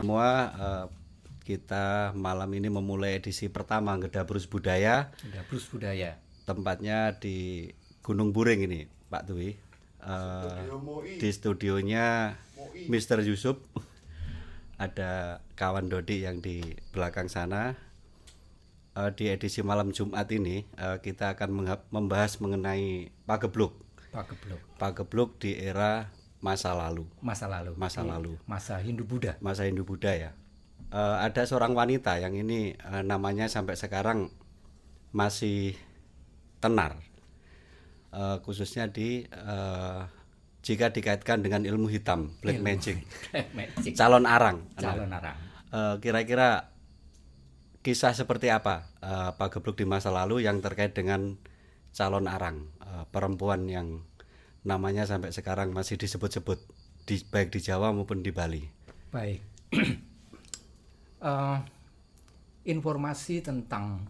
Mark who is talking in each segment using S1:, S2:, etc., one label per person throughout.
S1: semua, kita malam ini memulai edisi pertama Ngedabrus Budaya.
S2: Ngedabrus Budaya.
S1: Tempatnya di Gunung Buring ini, Pak Dwi. Di studionya Mr. Yusuf. Ada kawan Dodi yang di belakang sana. Di edisi malam Jumat ini kita akan membahas mengenai Pagebluk. Pagebluk di era masa lalu. Masa Hindu-Buddha ya. Ada seorang wanita yang ini namanya sampai sekarang masih tenar, khususnya jika dikaitkan dengan ilmu hitam, black magic. Calon arang. Kira-kira kisah seperti apa Pagebluk di masa lalu yang terkait dengan calon arang, perempuan yang namanya sampai sekarang masih disebut-sebut baik di Jawa maupun di Bali.
S2: Baik. Informasi tentang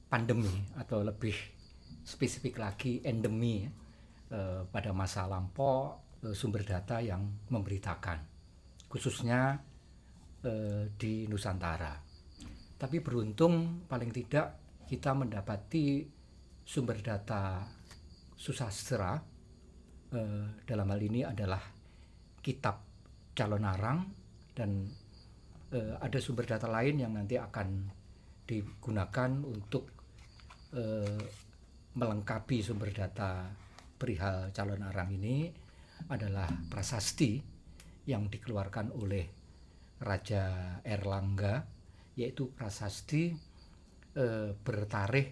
S2: pandemi atau lebih spesifik lagi endemi pada masa lampau, sumber data yang memberitakan khususnya di Nusantara. Tapi beruntung paling tidak kita mendapati sumber data susastra, dalam hal ini adalah kitab Calon Arang, dan ada sumber data lain yang nanti akan digunakan untuk melengkapi sumber data perihal Calon Arang ini adalah prasasti yang dikeluarkan oleh Raja Erlangga, yaitu prasasti bertarikh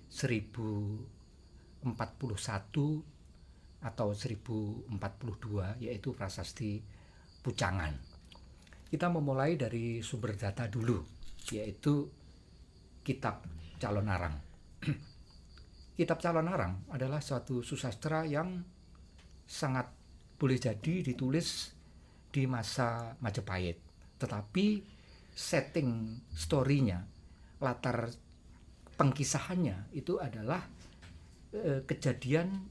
S2: 1041 atau 1042, yaitu prasasti Pucangan. Kita memulai dari sumber data dulu, yaitu kitab Calon Arang. Kitab Calon Arang adalah suatu susastra yang sangat boleh jadi ditulis di masa Majapahit, tetapi setting story-nya, latar pengkisahannya itu adalah kejadian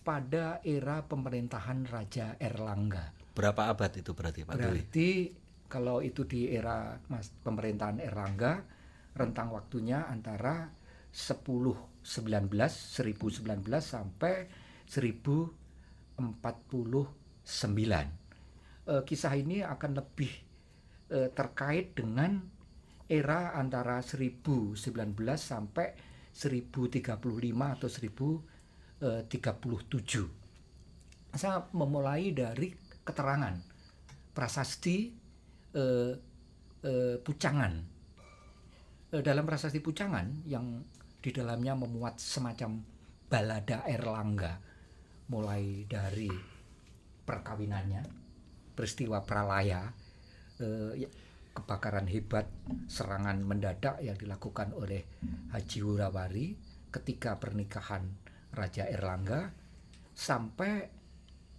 S2: pada era pemerintahan Raja Erlangga.
S1: Berapa abad itu berarti Pak Dwi?
S2: Berarti kalau itu di era pemerintahan Erlangga, rentang waktunya antara 1019 sampai 1049. Kisah ini akan lebih terkait dengan era antara 1019 sampai 1035 atau 1037. Saya memulai dari keterangan prasasti Pucangan. Dalam prasasti Pucangan yang di dalamnya memuat semacam balada Erlangga, mulai dari perkawinannya, peristiwa pralaya, kebakaran hebat, serangan mendadak yang dilakukan oleh Haji Wurawari ketika pernikahan Raja Erlangga, sampai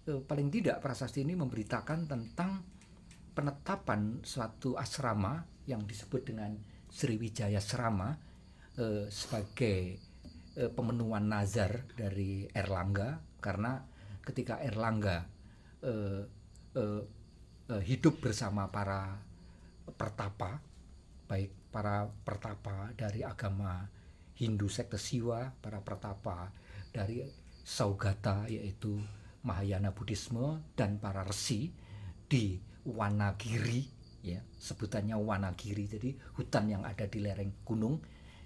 S2: paling tidak prasasti ini memberitakan tentang penetapan suatu asrama yang disebut dengan Sriwijaya Asrama sebagai pemenuhan nazar dari Erlangga, karena ketika Erlangga hidup bersama para pertapa, baik para pertapa dari agama Hindu sekte Siwa, para pertapa dari Saugata yaitu Mahayana Buddhisme, dan para resi di Wanagiri, ya, sebutannya Wanagiri, jadi hutan yang ada di lereng gunung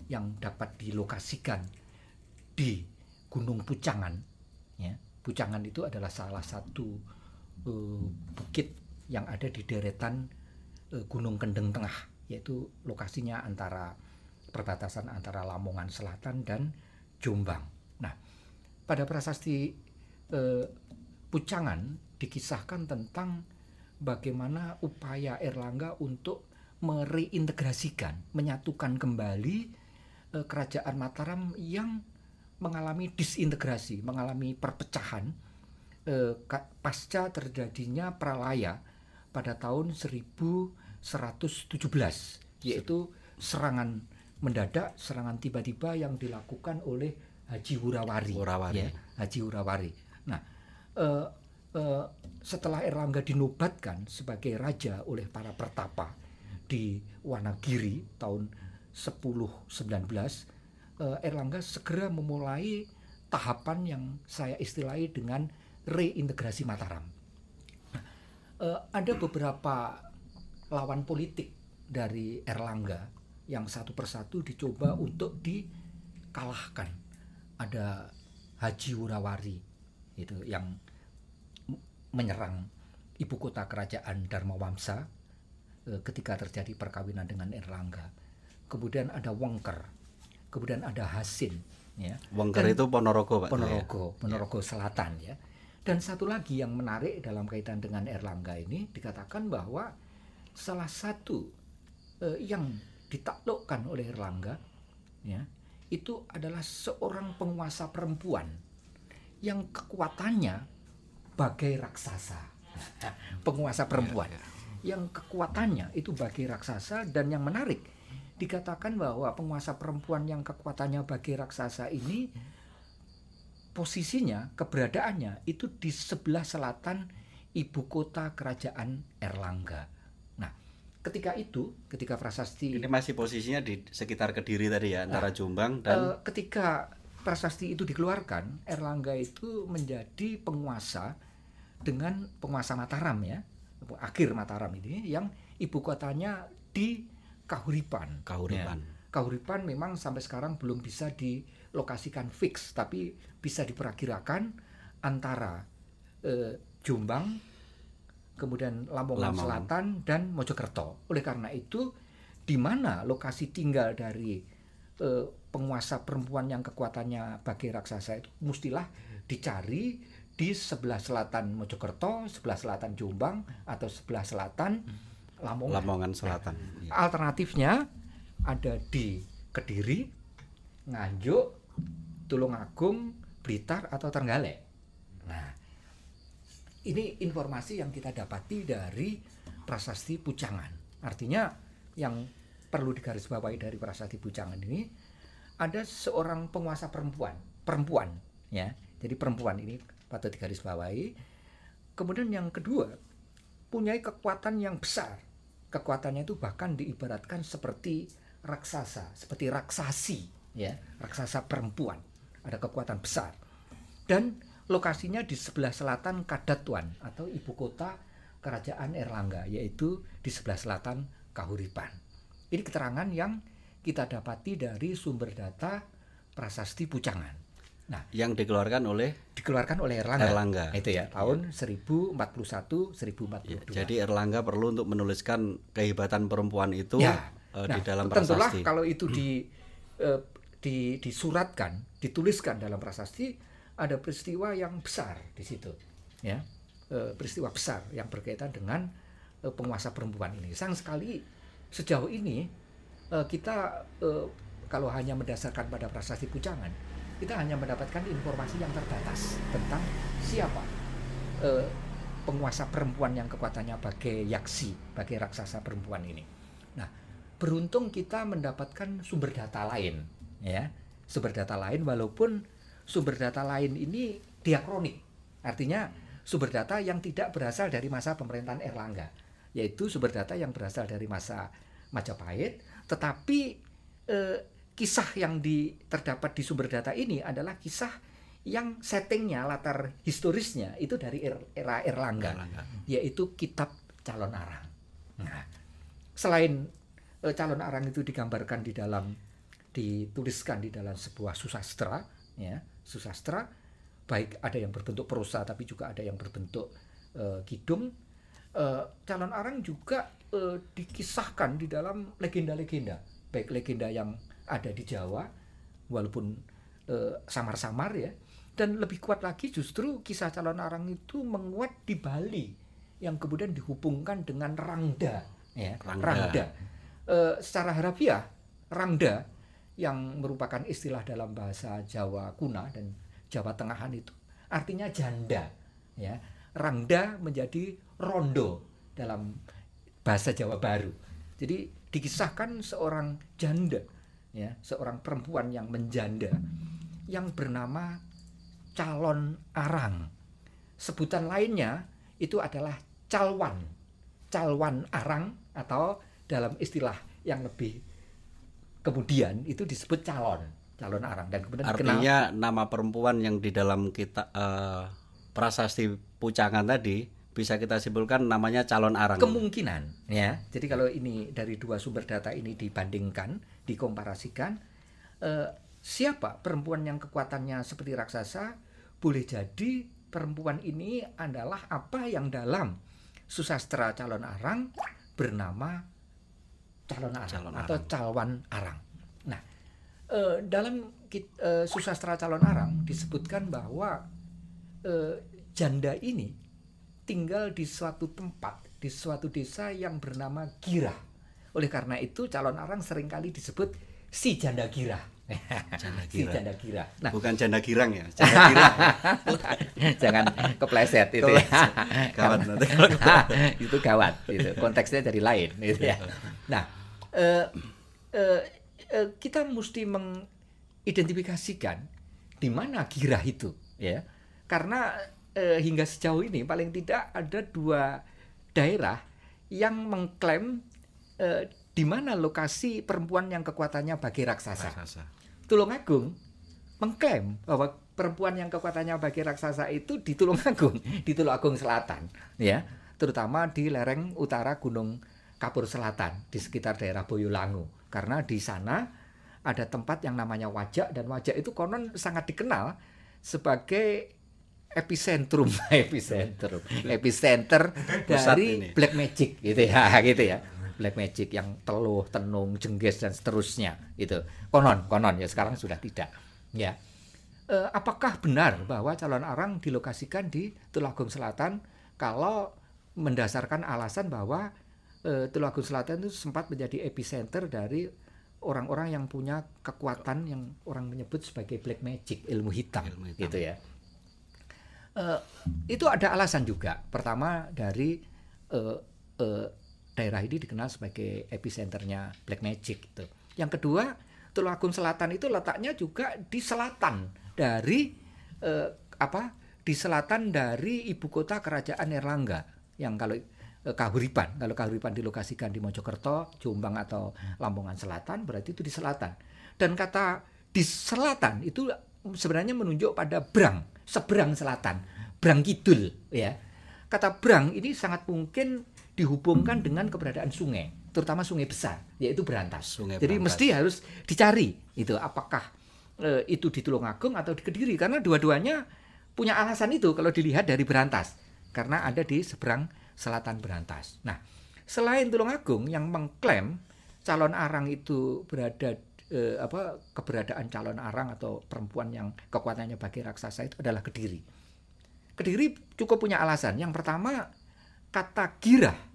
S2: yang dapat dilokasikan di Gunung Pucangan, ya. Pucangan itu adalah salah satu bukit yang ada di deretan Gunung Kendeng Tengah, yaitu lokasinya antara perbatasan antara Lamongan Selatan dan Jombang. Nah, pada prasasti Pucangan dikisahkan tentang bagaimana upaya Erlangga untuk mereintegrasikan, menyatukan kembali kerajaan Mataram yang mengalami disintegrasi, mengalami perpecahan pasca terjadinya pralaya pada tahun 1117, yaitu serangan mendadak, serangan tiba-tiba yang dilakukan oleh Haji Wurawari. Ya, Haji Wurawari. Nah, setelah Erlangga dinobatkan sebagai raja oleh para pertapa di Wonogiri tahun 1019, Erlangga segera memulai tahapan yang saya istilahi dengan reintegrasi Mataram. Ada beberapa lawan politik dari Erlangga yang satu persatu dicoba untuk dikalahkan. Ada Haji Wurawari itu yang menyerang ibu kota kerajaan Dharmawangsa ketika terjadi perkawinan dengan Erlangga. Kemudian ada Wengker, kemudian ada Hasin, ya.
S1: Wengker itu Ponorogo, Pak.
S2: Ponorogo Selatan, ya. Dan satu lagi yang menarik dalam kaitan dengan Erlangga ini, dikatakan bahwa salah satu yang ditaklukkan oleh Erlangga, ya, itu adalah seorang penguasa perempuan yang kekuatannya bagai raksasa. Penguasa perempuan yang kekuatannya itu bagai raksasa. Dan yang menarik, dikatakan bahwa penguasa perempuan yang kekuatannya bagai raksasa ini posisinya, keberadaannya itu di sebelah selatan ibu kota kerajaan Erlangga. Nah, ketika prasasti
S1: ini masih posisinya di sekitar Kediri tadi ya, antara Jombang dan
S2: ketika prasasti itu dikeluarkan, Erlangga itu menjadi penguasa dengan penguasa Mataram, ya, akhir Mataram ini, yang ibu kotanya di Kahuripan. Ya. Kahuripan memang sampai sekarang belum bisa dilokasikan fix, tapi bisa diperkirakan antara Jombang, kemudian Lamongan Selatan dan Mojokerto. Oleh karena itu, di mana lokasi tinggal dari penguasa perempuan yang kekuatannya bagai raksasa itu mestilah dicari di sebelah selatan Mojokerto, sebelah selatan Jombang, atau sebelah selatan Lamongan
S1: Selatan.
S2: Ya. Alternatifnya ada di Kediri, Nganjuk, Tulungagung, Blitar, atau Trenggalek. Nah, ini informasi yang kita dapati dari prasasti Pucangan. Artinya yang perlu digarisbawahi dari prasasti Pucangan ini, ada seorang penguasa perempuan, ya. Jadi perempuan ini patut digarisbawahi. Kemudian yang kedua, punyai kekuatan yang besar. Kekuatannya itu bahkan diibaratkan seperti raksasa, seperti raksasi, ya, raksasa perempuan. Ada kekuatan besar. Dan lokasinya di sebelah selatan Kadatuan atau ibu kota kerajaan Erlangga, yaitu di sebelah selatan Kahuripan. Ini keterangan yang kita dapati dari sumber data prasasti Pucangan. Nah,
S1: yang dikeluarkan oleh
S2: Erlangga. Itu ya, tahun 1041, 1042.
S1: Ya, jadi Erlangga perlu untuk menuliskan kehebatan perempuan itu di dalam prasasti.
S2: Tentulah kalau itu disuratkan, dituliskan dalam prasasti, ada peristiwa yang besar di situ, ya. Peristiwa besar yang berkaitan dengan penguasa perempuan ini. Sayang sekali sejauh ini kita kalau hanya mendasarkan pada prasasti Pucangan, kita hanya mendapatkan informasi yang terbatas tentang siapa penguasa perempuan yang kekuatannya bagai yaksi, bagai raksasa perempuan ini. Nah, beruntung kita mendapatkan sumber data lain, ya, sumber data lain, walaupun sumber data lain ini diakronik, artinya sumber data yang tidak berasal dari masa pemerintahan Erlangga, yaitu sumber data yang berasal dari masa Majapahit, tetapi kisah yang terdapat di sumber data ini adalah kisah yang settingnya, latar historisnya itu dari era Erlangga, yaitu kitab Calon Arang. Nah, selain Calon Arang itu digambarkan dituliskan di dalam sebuah susastra, ya, susastra, baik ada yang berbentuk prosa tapi juga ada yang berbentuk kidung. Calon Arang juga dikisahkan di dalam legenda-legenda, baik legenda yang ada di Jawa walaupun samar-samar, ya, dan lebih kuat lagi justru kisah Calon Arang itu menguat di Bali yang kemudian dihubungkan dengan Rangda, ya. Rangda. Secara harafiah Rangda yang merupakan istilah dalam bahasa Jawa kuna dan Jawa Tengahan itu artinya janda, ya. Rangda menjadi rondo dalam bahasa Jawa Baru. Jadi dikisahkan seorang janda, ya, seorang perempuan yang menjanda yang bernama Calon Arang. sebutan lainnya itu adalah calwan arang, atau dalam istilah yang lebih kemudian itu disebut calon arang, dan kemudian
S1: artinya nama perempuan yang di dalam kita prasasti Pucangan tadi bisa kita simpulkan namanya calon arang.
S2: Kemungkinan ya. Jadi kalau ini dari dua sumber data ini dibandingkan, dikomparasikan, siapa perempuan yang kekuatannya seperti raksasa, boleh jadi perempuan ini adalah apa yang dalam susastra calon arang bernama calon arang atau calwan arang. Nah, dalam susastra calon arang disebutkan bahwa janda ini tinggal di suatu tempat, di suatu desa yang bernama Girah. Oleh karena itu calon arang seringkali disebut si janda Girah. Si janda Girah.
S1: Nah, bukan janda girang ya, janda Girah.
S2: Jangan kepleset itu ya. Gawat nanti. Itu gawat. Itu konteksnya jadi lain, gitu ya. Nah, kita mesti mengidentifikasikan di mana Girah itu, ya. Karena hingga sejauh ini paling tidak ada dua daerah yang mengklaim di mana lokasi perempuan yang kekuatannya bagi raksasa. Tulungagung mengklaim bahwa perempuan yang kekuatannya bagi raksasa itu di Tulungagung, di Tulungagung Selatan, ya, terutama di lereng utara Gunung Kapur Selatan, di sekitar daerah Boyolangu. Karena di sana ada tempat yang namanya Wajak, dan Wajak itu konon sangat dikenal sebagai epicenter dari black magic, gitu ya. Black magic yang teluh, tenung, jengges dan seterusnya itu. Konon ya, sekarang sudah tidak. Ya. Apakah benar bahwa calon arang dilokasikan di Tulungagung Selatan kalau mendasarkan alasan bahwa Tulungagung Selatan itu sempat menjadi epicenter dari orang-orang yang punya kekuatan yang orang menyebut sebagai black magic, ilmu hitam. Gitu ya. Itu ada alasan juga. Pertama dari daerah ini dikenal sebagai epicenternya black magic gitu. Yang kedua, Tulungagung Selatan itu letaknya juga di selatan dari di selatan dari ibu kota kerajaan Erlangga, yang kalau Kahuripan dilokasikan di Mojokerto, Jombang atau Lamongan Selatan, berarti itu di selatan. Dan kata di selatan itu sebenarnya menunjuk pada Brang, seberang selatan, Brang Kidul, ya. Kata Brang ini sangat mungkin dihubungkan dengan keberadaan sungai, terutama sungai besar, yaitu Berantas. Jadi mesti harus dicari itu apakah itu di Tulungagung atau di Kediri, karena dua-duanya punya alasan itu kalau dilihat dari Berantas, karena ada di seberang selatan Berantas. Nah, selain Tulungagung yang mengklaim calon arang itu berada keberadaan calon arang atau perempuan yang kekuatannya bagi raksasa itu adalah Kediri. Kediri cukup punya alasan. Yang pertama, kata Girah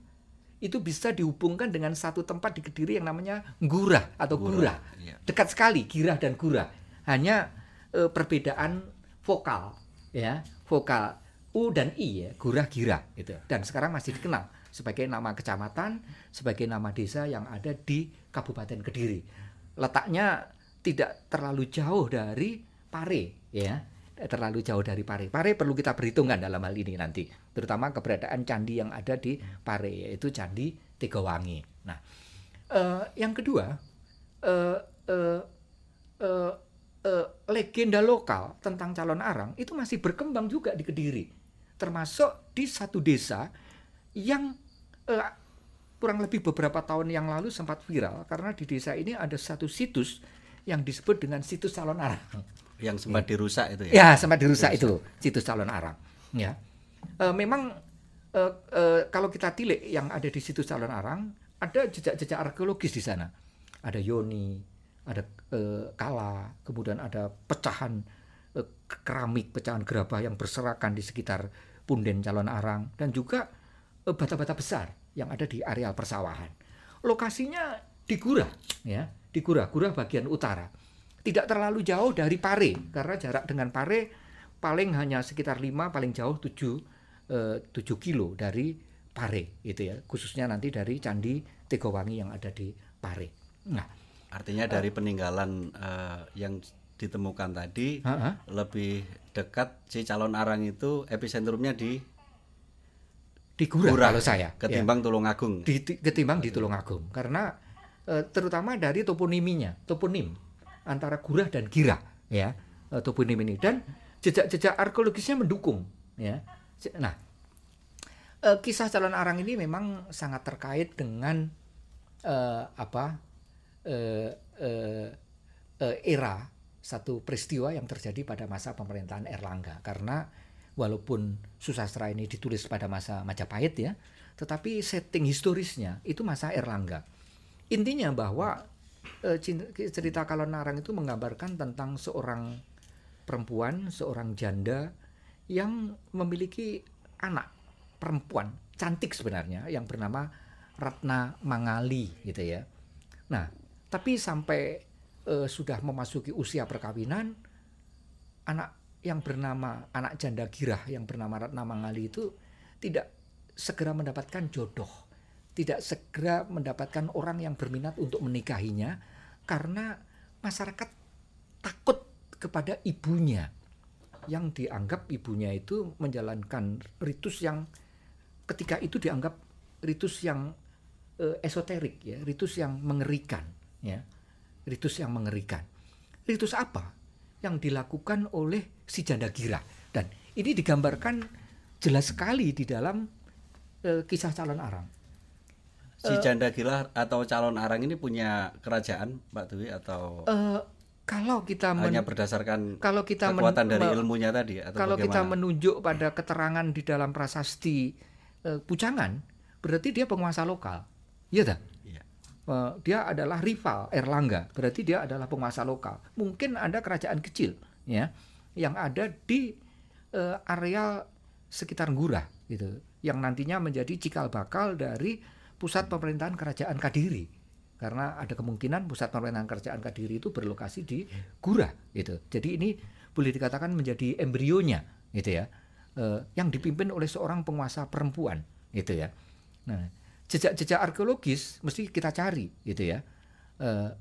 S2: itu bisa dihubungkan dengan satu tempat di Kediri yang namanya Gurah atau Gurah. Iya. Dekat sekali Girah dan Gurah. Hanya perbedaan vokal, ya, vokal U dan I, ya, Gurah Girah gitu. Dan sekarang masih dikenal sebagai nama kecamatan, sebagai nama desa yang ada di Kabupaten Kediri. Letaknya tidak terlalu jauh dari Pare, ya. Terlalu jauh dari Pare. Pare perlu kita perhitungkan dalam hal ini nanti, terutama keberadaan candi yang ada di Pare, yaitu Candi Tegawangi. Nah, yang kedua, legenda lokal tentang calon arang itu masih berkembang juga di Kediri, termasuk di satu desa yang kurang lebih beberapa tahun yang lalu sempat viral karena di desa ini ada satu situs yang disebut dengan situs calon arang.
S1: Yang sempat dirusak itu ya?
S2: Ya, sempat dirusak itu situs calon arang. Ya, memang kalau kita tilik yang ada di situs calon arang, ada jejak-jejak arkeologis di sana. Ada yoni, ada kala, kemudian ada pecahan keramik, pecahan gerabah yang berserakan di sekitar punden calon arang, dan juga bata-bata besar yang ada di areal persawahan. Lokasinya di Gurah, ya, di Gurah bagian utara. Tidak terlalu jauh dari Pare, karena jarak dengan Pare paling hanya sekitar 5, paling jauh 7 kilo dari Pare, gitu ya. Khususnya nanti dari Candi Tegawangi yang ada di Pare. Nah,
S1: artinya dari peninggalan yang ditemukan tadi
S2: Ha-ha.
S1: lebih dekat si calon arang itu episentrumnya di
S2: Di Gurah
S1: Gurah
S2: kalau saya
S1: ketimbang Tulungagung.
S2: ketimbang di Tulungagung karena terutama dari toponim antara Gurah dan Gira ya, toponim ini dan jejak-jejak arkeologisnya mendukung ya. Nah, kisah calon arang ini memang sangat terkait dengan era satu peristiwa yang terjadi pada masa pemerintahan Erlangga karena walaupun susastra ini ditulis pada masa Majapahit ya, tetapi setting historisnya itu masa Erlangga. Intinya bahwa cerita Calon Arang itu menggambarkan tentang seorang perempuan, seorang janda yang memiliki anak perempuan cantik sebenarnya yang bernama Ratna Mangali gitu ya. Nah, tapi sampai sudah memasuki usia perkawinan, anak janda Girah yang bernama Ratna Mangali itu tidak segera mendapatkan jodoh, tidak segera mendapatkan orang yang berminat untuk menikahinya karena masyarakat takut kepada ibunya yang dianggap ibunya itu menjalankan ritus yang ketika itu dianggap ritus yang esoterik ya, ritus yang mengerikan ya, ritus yang mengerikan. Ritus apa yang dilakukan oleh si janda Girah, dan ini digambarkan jelas sekali di dalam kisah Calon Arang.
S1: Si janda Girah atau calon arang ini punya kerajaan, Pak Dwi, atau
S2: kalau kita
S1: hanya berdasarkan kekuatan dari ilmunya tadi, atau
S2: kalau
S1: bagaimana?
S2: kita menunjuk pada keterangan di dalam prasasti Pucangan, berarti dia penguasa lokal, iya tak? Dia adalah rival Erlangga, berarti dia adalah penguasa lokal. Mungkin ada kerajaan kecil ya yang ada di areal sekitar Gurah gitu, yang nantinya menjadi cikal bakal dari pusat pemerintahan kerajaan Kadiri. Karena ada kemungkinan pusat pemerintahan kerajaan Kadiri itu berlokasi di Gurah gitu. Jadi ini boleh dikatakan menjadi embrionya gitu ya. Yang dipimpin oleh seorang penguasa perempuan gitu ya. Nah, jejak-jejak arkeologis mesti kita cari gitu ya.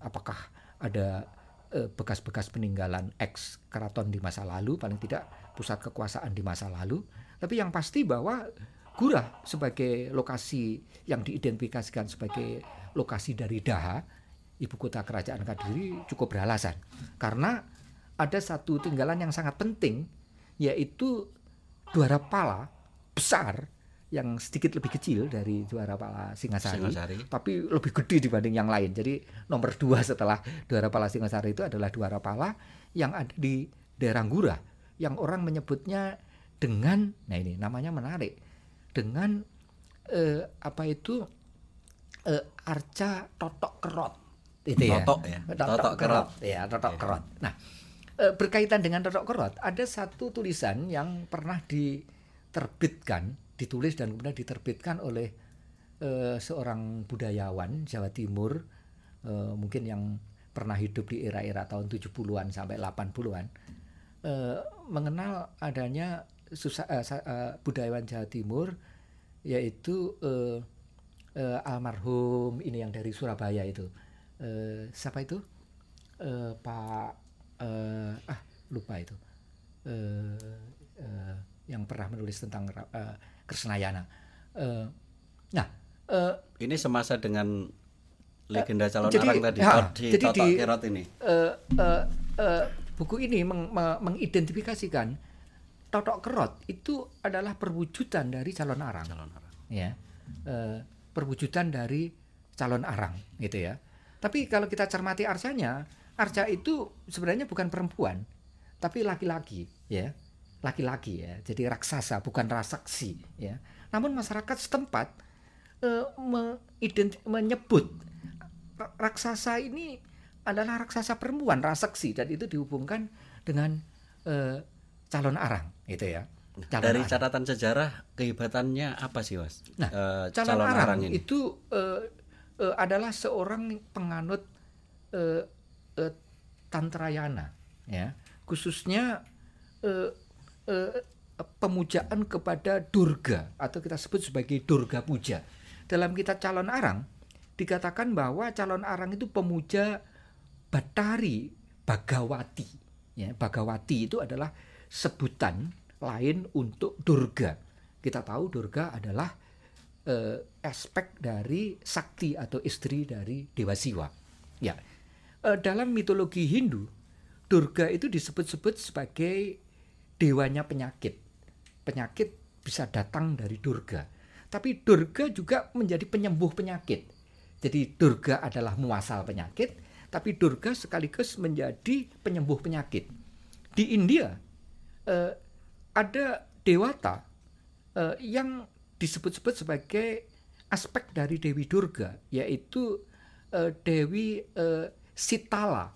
S2: Apakah ada bekas-bekas peninggalan ex keraton di masa lalu, paling tidak pusat kekuasaan di masa lalu. Tapi yang pasti bahwa Gurah sebagai lokasi yang diidentifikasikan sebagai lokasi dari Daha, ibu kota kerajaan Kadiri, cukup beralasan. Karena ada satu tinggalan yang sangat penting, yaitu Dwarapala besar yang sedikit lebih kecil dari Dwarapala Singasari, tapi lebih gede dibanding yang lain. Jadi nomor 2 setelah Dwarapala Singasari itu adalah Dwarapala yang ada di daerah Gurah, yang orang menyebutnya dengan, nah ini namanya menarik, dengan Arca Totok Kerot. Itu ya. Totok Kerot. Ya, Totok Kerot. Nah, berkaitan dengan Totok Kerot, ada satu tulisan yang pernah ditulis dan kemudian diterbitkan oleh seorang budayawan Jawa Timur, mungkin yang pernah hidup di era-era tahun 70-an sampai 80-an, mengenal adanya budayawan Jawa Timur, yaitu almarhum ini yang dari Surabaya itu, siapa itu, lupa itu, yang pernah menulis tentang Kresnayana.
S1: Ini semasa dengan legenda Calon Arang tadi, Totok Kerot ini.
S2: Buku ini mengidentifikasikan Totok Kerot itu adalah perwujudan dari Calon Arang. Ya, perwujudan dari Calon Arang gitu ya. Tapi kalau kita cermati arcanya, arca itu sebenarnya bukan perempuan, tapi laki-laki ya. Laki-laki ya, jadi raksasa bukan rasaksi ya. Namun masyarakat setempat menyebut raksasa ini adalah raksasa perempuan, rasaksi, dan itu dihubungkan dengan Calon Arang gitu ya.
S1: Dari catatan sejarah kehebatannya apa sih, Mas?
S2: Nah, Calon Arang ini itu adalah seorang penganut Tantrayana ya, khususnya pemujaan kepada Durga atau kita sebut sebagai Durga Puja. Dalam kitab Calon Arang dikatakan bahwa Calon Arang itu pemuja Bathari Bhagawati Ya, Bhagawati itu adalah sebutan lain untuk Durga. Kita tahu Durga adalah aspek dari sakti atau istri dari Dewa Siwa. Ya, dalam mitologi Hindu, Durga itu disebut-sebut sebagai dewanya penyakit. Penyakit bisa datang dari Durga. Tapi Durga juga menjadi penyembuh penyakit. Jadi Durga adalah muasal penyakit, tapi Durga sekaligus menjadi penyembuh penyakit. Di India ada dewata yang disebut-sebut sebagai aspek dari Dewi Durga, yaitu Dewi Sitala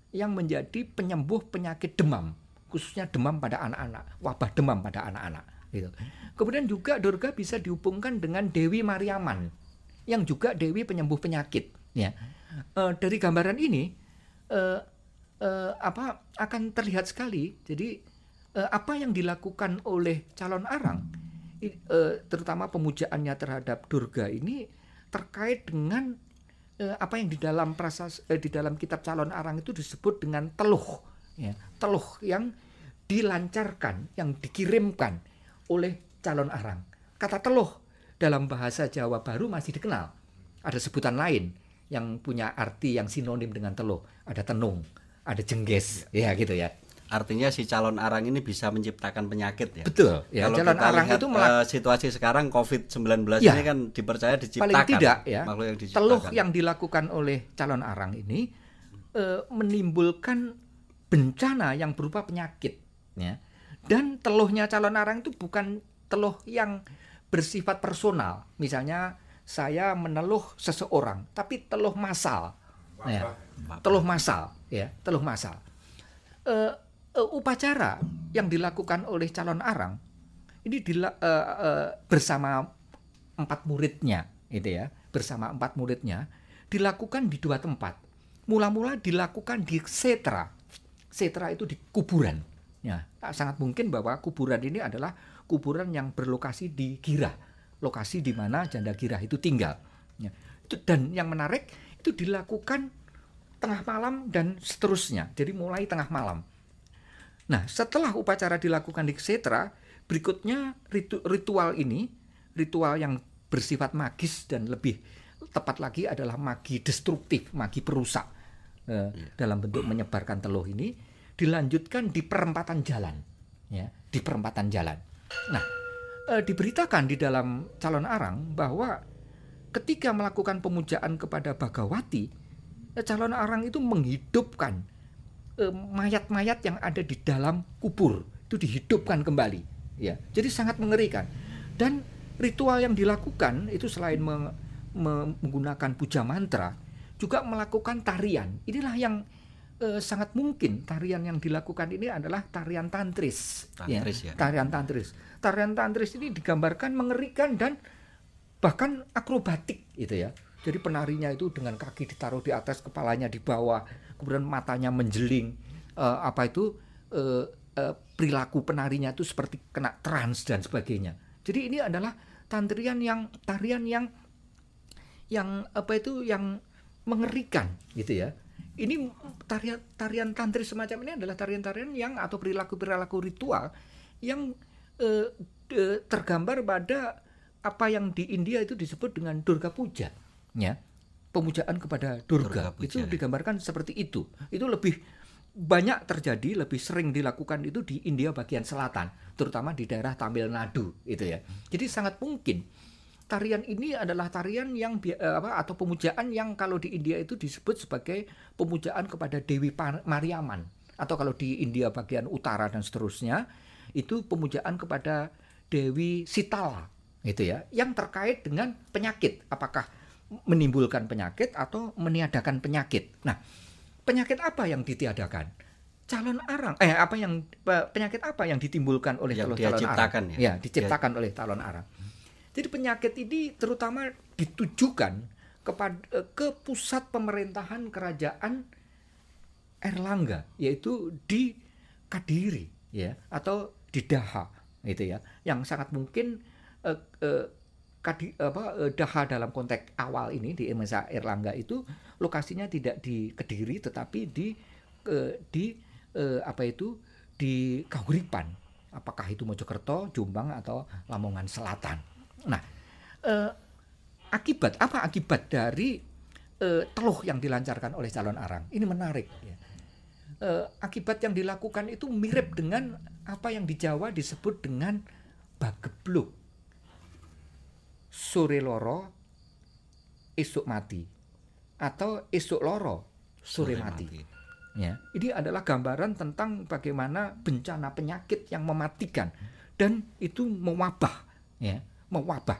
S2: yang menjadi penyembuh penyakit demam, khususnya demam pada anak-anak, wabah demam pada anak-anak. Gitu. Kemudian juga Durga bisa dihubungkan dengan Dewi Mariaman yang juga Dewi penyembuh penyakit. Ya. Dari gambaran ini akan terlihat sekali. Jadi apa yang dilakukan oleh calon arang, terutama pemujaannya terhadap Durga ini terkait dengan apa yang di dalam kitab calon arang itu disebut dengan teluh, ya. Teluh yang dilancarkan, yang dikirimkan oleh calon arang. Kata teluh dalam bahasa Jawa Baru masih dikenal. Ada sebutan lain yang punya arti yang sinonim dengan teluh. Ada tenung, ada jengges, ya gitu ya.
S1: Artinya si calon arang ini bisa menciptakan penyakit ya.
S2: Betul. Ya,
S1: kalau
S2: calon
S1: kita
S2: arang
S1: lihat
S2: itu
S1: situasi sekarang COVID-19
S2: ya,
S1: ini kan dipercaya diciptakan.
S2: Paling tidak ya,
S1: makhluk yang diciptakan.
S2: Teluh yang dilakukan oleh calon arang ini menimbulkan bencana yang berupa penyakit, ya. Dan teluhnya calon arang itu bukan teluh yang bersifat personal. Misalnya saya meneluh seseorang, tapi teluh massal. Ya. Teluh massal, ya, teluh massal. Upacara yang dilakukan oleh calon arang ini bersama 4 muridnya, gitu ya, bersama 4 muridnya dilakukan di 2 tempat. Mula-mula dilakukan di Setra. Setra itu di kuburan. Ya, sangat mungkin bahwa kuburan ini adalah kuburan yang berlokasi di Girah, lokasi di mana janda Girah itu tinggal. Ya. Dan yang menarik itu dilakukan tengah malam dan seterusnya. Jadi mulai tengah malam. Nah, setelah upacara dilakukan di Setra, berikutnya ritual ini, ritual yang bersifat magis dan lebih tepat lagi adalah magi destruktif, magi perusak dalam bentuk menyebarkan teluh ini, dilanjutkan di perempatan jalan, ya, di perempatan jalan. Nah, diberitakan di dalam calon arang bahwa ketika melakukan pemujaan kepada Bhagawati, calon arang itu menghidupkan mayat-mayat yang ada di dalam kubur, itu dihidupkan kembali, ya. Jadi sangat mengerikan. Dan ritual yang dilakukan itu selain menggunakan puja mantra, juga melakukan tarian. Inilah yang sangat mungkin tarian yang dilakukan ini adalah tarian tantris, ya. Tarian tantris. Tarian tantris ini digambarkan mengerikan dan bahkan akrobatik, gitu ya. Jadi penarinya itu dengan kaki ditaruh di atas, kepalanya di bawah, kemudian matanya menjeling. Perilaku penarinya itu seperti kena trans dan sebagainya. Jadi ini adalah tarian yang mengerikan, gitu ya. Ini tarian tantri semacam ini adalah tarian-tarian yang atau perilaku ritual yang tergambar pada apa yang di India itu disebut dengan Durga Puja, ya. Pemujaan kepada Durga itu digambarkan seperti itu. Itu lebih banyak terjadi, lebih sering dilakukan itu di India bagian selatan, terutama di daerah Tamil Nadu, itu ya. Jadi sangat mungkin tarian ini adalah tarian yang atau pemujaan yang kalau di India itu disebut sebagai pemujaan kepada Dewi Mariaman, atau kalau di India bagian utara dan seterusnya itu pemujaan kepada Dewi Sitala, gitu ya, yang terkait dengan penyakit, apakah menimbulkan penyakit atau meniadakan penyakit. Nah, penyakit apa yang ditiadakan? Calon arang, penyakit apa yang ditimbulkan oleh calon arang? Ya, diciptakan oleh calon arang. Jadi penyakit ini terutama ditujukan ke pusat pemerintahan kerajaan Erlangga, yaitu di Kadiri, ya, atau di Daha, gitu ya. Yang sangat mungkin Daha dalam konteks awal ini di masa Erlangga itu lokasinya tidak di Kediri tetapi di di Kahuripan, apakah itu Mojokerto, Jombang atau Lamongan Selatan. Nah, akibat dari teluh yang dilancarkan oleh calon arang ini menarik ya. Akibat yang dilakukan itu mirip dengan apa yang di Jawa disebut dengan bagebluk, sore loro esuk mati, atau esuk loro sore mati. Ya, ini adalah gambaran tentang bagaimana bencana penyakit yang mematikan dan itu mewabah, ya, mewabah.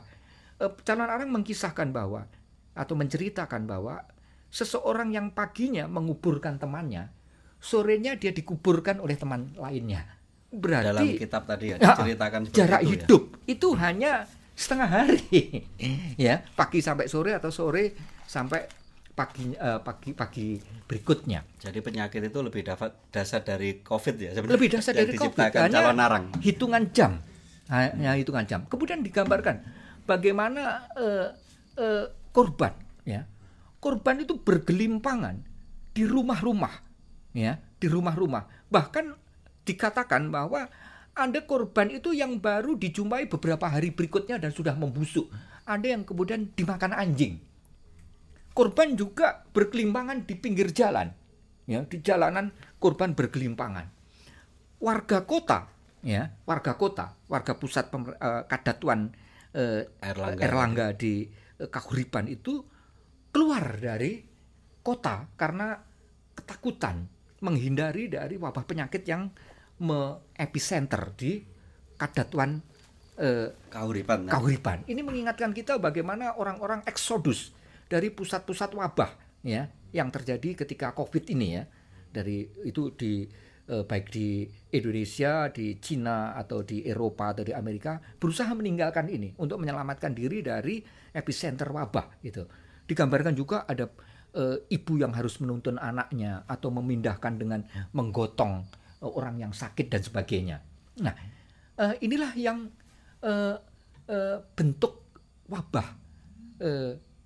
S2: Calon arang mengisahkan bahwa atau menceritakan bahwa seseorang yang paginya menguburkan temannya, sorenya dia dikuburkan oleh teman lainnya. Berarti
S1: dalam kitab tadi ya diceritakan
S2: jarak
S1: itu,
S2: hidup itu hanya setengah hari, ya, pagi sampai sore atau sore sampai pagi berikutnya.
S1: Jadi penyakit itu lebih dasar dari COVID ya sebenarnya.
S2: Lebih dasar dari COVID. Hanya
S1: calon arang.
S2: Hitungan jam. Hanya hitungan jam. Kemudian digambarkan bagaimana korban, ya. Korban itu bergelimpangan di rumah-rumah, ya, di rumah-rumah. Bahkan dikatakan bahwa ada korban itu yang baru dijumpai beberapa hari berikutnya dan sudah membusuk. Ada yang kemudian dimakan anjing. Korban juga bergelimpangan di pinggir jalan, ya, di jalanan korban bergelimpangan. Warga kota, ya, warga pusat Kadatuan Erlangga di Kahuripan itu keluar dari kota karena ketakutan menghindari dari wabah penyakit yang epicenter di Kadatuan Kahuripan. Ini mengingatkan kita bagaimana orang-orang eksodus dari pusat-pusat wabah, ya, yang terjadi ketika COVID ini, ya, dari itu baik di Indonesia, di Cina atau di Eropa atau di Amerika berusaha meninggalkan ini untuk menyelamatkan diri dari epicenter wabah gitu. Digambarkan juga ada ibu yang harus menuntun anaknya atau memindahkan dengan menggotong orang yang sakit dan sebagainya. Nah, inilah yang bentuk wabah